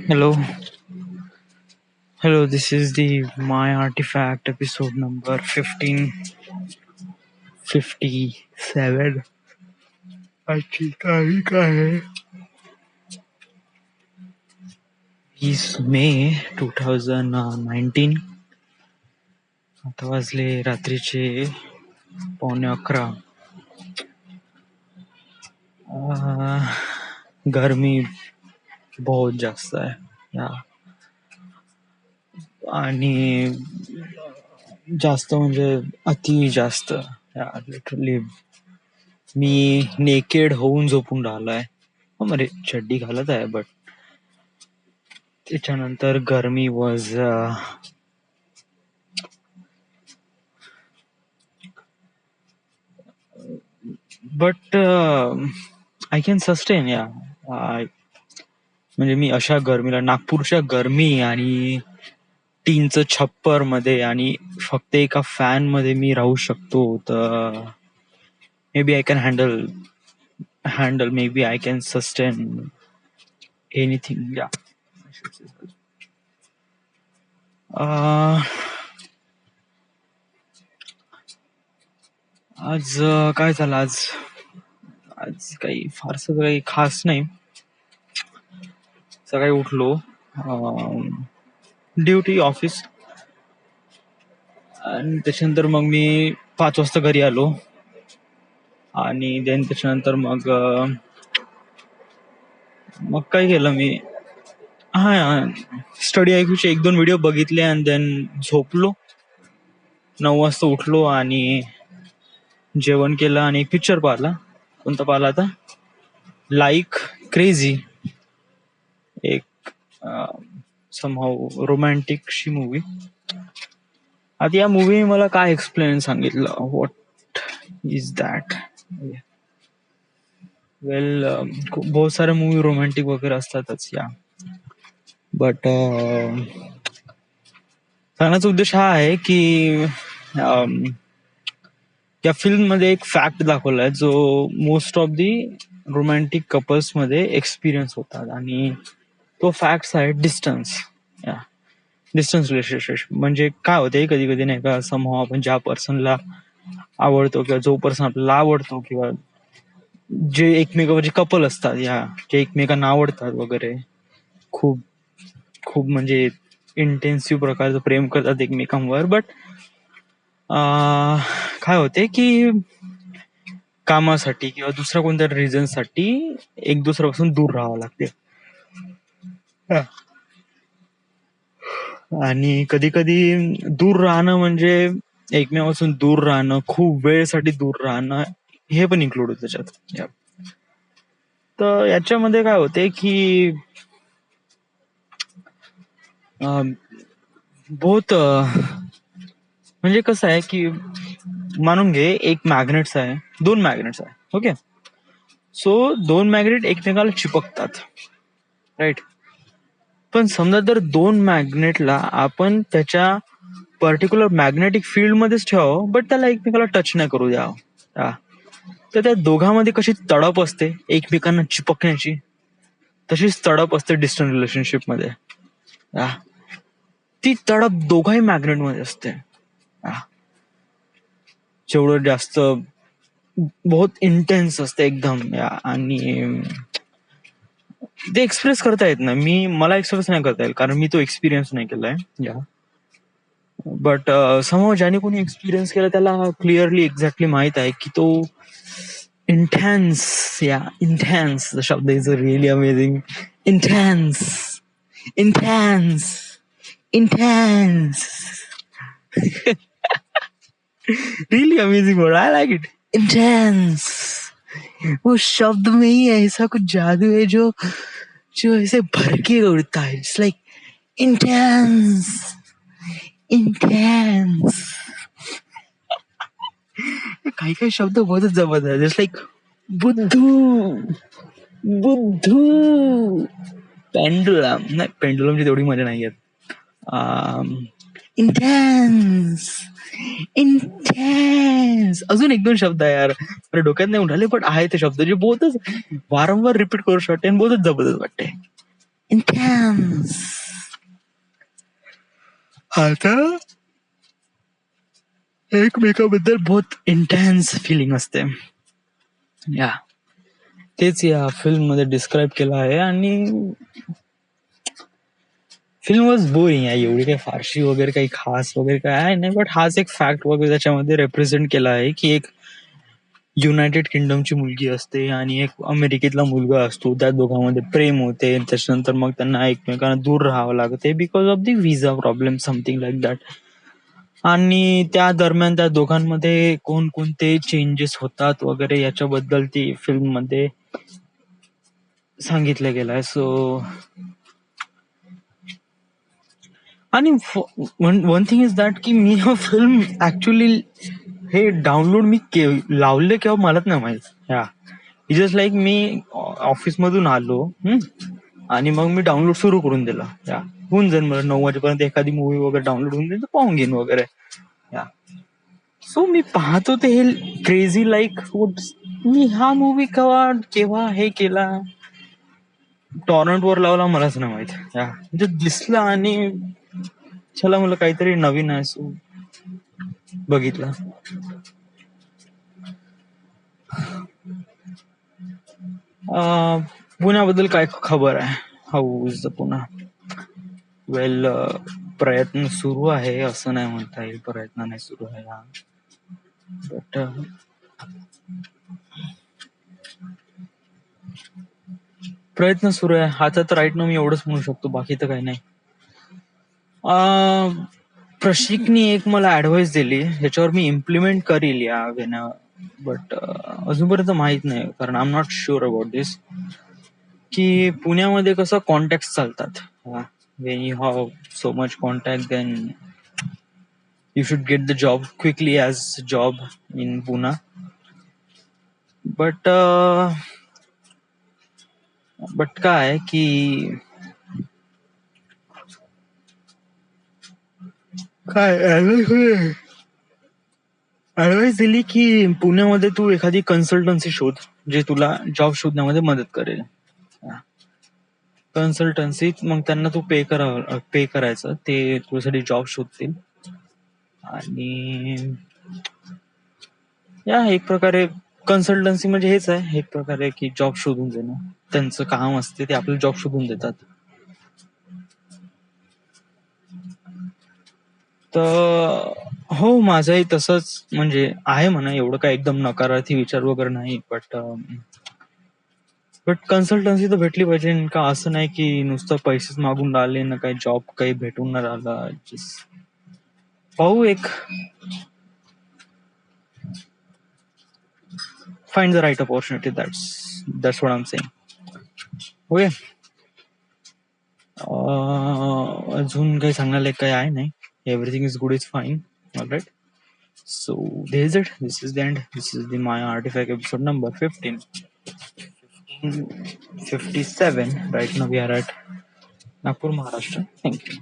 Hello, hello. This is the My Artifact episode number 1557. आजची तारीख आहे 20 मे 2019. आता वाजले रात्रीचे 11:15. गर्मी बहुत जास्त आहे या आणि जास्त म्हणजे अति जास्त या लिटरली मी नेकेड होऊन झोपून राहिलोय. म्हणजे चड्डी घालत आहे बट त्याच्यानंतर गरमी was but I can sustain या म्हणजे मी अशा गरमीला नागपूरच्या गरमी आणि टीनचं छप्पर मध्ये आणि फक्त एका फॅन मध्ये मी राहू शकतो. तर maybe I can handle maybe I can sustain anything या. आज काय झालं आज काही फारसं काही खास नाही. सकाळी उठलो, ड्युटी ऑफिस आणि त्याच्यानंतर मग मी 5 वाजता घरी आलो आणि देन त्याच्यानंतर मग काय केलं मी स्टडी ऐकूचे 1-2 व्हिडिओ बघितले आणि देन झोपलो. 9 वाजता उठलो आणि जेवण केलं आणि एक पिक्चर पाहिला. कोणता पाहिला आता? लाईक क्रेझी, एक समहाऊ रोमॅन्टिक शी मूवी. आता या मूवी मला काय एक्सप्लेन सांगितलं, व्हॉट इज दॅट. वेल बहुत सारे मूवी रोमॅन्टिक वगैरे असतातच या, बट सांगण्याचा उद्देश हा आहे की या फिल्म मध्ये एक फॅक्ट दाखवलाय जो most of the romantic couples मध्ये एक्सपिरियन्स होतात आणि तो फॅक्ट आहे डिस्टन्स. डिस्टन्स रिलेशनशिप म्हणजे काय होते, कधी कधी नाही का, समहाऊ आपण ज्या पर्सनला आवडतो किंवा जो पर्सन आपल्याला आवडतो किंवा जे एकमेकांचे कपल असतात या जे एकमेकांना आवडतात वगैरे, खूप खूप म्हणजे इंटेन्सिव्ह प्रकारचं प्रेम करतात एकमेकांवर. बट काय होते की कामासाठी किंवा दुसऱ्या कोणत्या रिझन साठी एक दुसऱ्यापासून दूर राहावं लागते. आणि कधी कधी दूर राहणं म्हणजे एकमेकांपासून दूर राहणं, खूप वेळेसाठी दूर राहणं, हे पण इन्क्लूड होतं त्याच्यात. तर याच्यामध्ये काय होते की बहुत म्हणजे कसं आहे की मानून घे एक मॅग्नेट्स आहे, 2 मॅग्नेट्स आहे. ओके, सो 2 मॅग्नेट एकमेकाला चिपकतात, राईट. पण समजा जर 2 मॅग्नेटला आपण त्याच्या पर्टिक्युलर मॅग्नेटिक फील्ड मध्येच ठेवावं बट त्याला एकमेकाला टच नाही करू द्यावं, तर त्या दोघांमध्ये कशी तडप असते एकमेकांना चिपकण्याची, तशीच तडप असते डिस्टन्स रिलेशनशिप मध्ये. ती तडप दोघाही मॅग्नेट मध्ये असते. जेवढं जास्त बहुत इंटेन्स असते एकदम आणि ते एक्सप्रेस करता येत नाही. मला एक्सप्रेस नाही करता येईल कारण मी तो एक्सपिरियन्स नाही केलाय या. बट समहाऊ ज्याने कोणी एक्सपिरियन्स केला त्याला क्लिअरली एक्झॅक्टली माहित आहे की तो इंटेन्स द शब्द is really amazing. Intense really amazing word, I like it. Intense, वो शब्द में ही ऐसा कुछ जादू है जो ऐसे भर के उड़ता है. It's like intense. काही काही शब्द बहुतच जबरदस्त. इट्स लाइक बुद्धू पेंडुलम. नाही, पेंडुलमची तेवढी मजा नाही येत. इंटेन्स. अजून 1-2 शब्द आहे यार, डोक्यात नाही उठाले, पण आहे ते शब्द जे बहुतच वारंवार रिपीट करू शकते आणि बहुतच जबरदस्त वाटते. इंटेन्स. आता एकमेकाबद्दल बहुत इंटेन्स फिलिंग असते. या तेच या फिल्म मध्ये डिस्क्राईब केलं आहे. आणि फिल्म वॉज बोरिंग आहे, एवढी काही फारशी वगैरे काही खास वगैरे काय आहे नाही. बट हाच एक फॅक्ट वगैरे त्याच्यामध्ये रेप्रेझेंट केला आहे की एक युनायटेड किंगडमची मुलगी असते आणि एक अमेरिकेतला मुलगा असतो, त्या दोघांमध्ये प्रेम होते, त्याच्यानंतर मग त्यांना एकमेकांना दूर राहावं लागते because of the visa problem, something like that. आणि त्या दरम्यान त्या दोघांमध्ये कोणकोणते चेंजेस होतात वगैरे याच्याबद्दल ती फिल्म मध्ये सांगितलं गेलं आहे. सो आणि वन थिंग इज दॅट की मी हा फिल्म ऍक्च्युली हे डाउनलोड मी लावले किंवा मलाच नाही माहित. या जस्ट लाईक मी ऑफिस मधून आलो आणि मग मी डाउनलोड सुरू करून दिला. या होऊन जाईल मला 9 वाजेपर्यंत एखादी मूवी वगैरे डाउनलोड होऊन जाईल तर पाहून घेईन वगैरे. या सो मी पाहतो ते हे क्रेझी लाईक मी हा मूवी केव्हा हे केला, टॉरंट वर लावला मलाच नाही माहित. या म्हणजे दिसला आणि चला मला काहीतरी नवीन आहे सो बघितलं. पुण्याबद्दल काय खबर आहे? How is the Poona? Well, प्रयत्न सुरू आहे असं नाही म्हणता येईल, प्रयत्न नाही सुरू आहे हा. बट प्रयत्न सुरू आहे आता तर राईट ना मी एवढंच म्हणू शकतो, बाकी तर काही नाही. प्रशिकनी एक मला ऍडवाइस दिली, ज्याच्यावर मी इम्प्लिमेंट करील या वेळेला. बट अजूनपर्यंत माहित नाही, कारण I am not sure about this, की पुण्यामध्ये कसं कॉन्टॅक्ट चालतात. When you have so much contact then you should get the job quickly as job in Poona. But काय की काय ऍडवाइस दिली की पुण्यामध्ये तू एखादी कन्सल्टन्सी शोध जे तुला जॉब शोधण्यामध्ये मदत करेल. कन्सल्टन्सी, मग त्यांना तू पे करायचं, ते तुझ्यासाठी जॉब शोधतील. आणि या एक प्रकारे कन्सल्टन्सी म्हणजे हेच आहे एक प्रकारे की जॉब शोधून देणं. त्यांचं काम असते, ते आपल्याला जॉब शोधून देतात. तर हो, माझंही तसंच म्हणजे आहे म्हणा, एवढं काय एकदम नकारार्थी विचार वगैरे नाही. बट कन्सल्टन्सी तर भेटली पाहिजे का, असं नाही की नुसतं पैसेच मागून राहिले ना, काही जॉब काही भेटून नाही राहिला. पाहू, एक find the right opportunity, that's what I am saying. Okay, अजून काही सांगण्याला काही आहे नाही. Everything is good, is fine. Alright, so there's it. This is the end. This is the My Artifact episode number 57. Right now we are at Nagpur, Maharashtra. Thank you.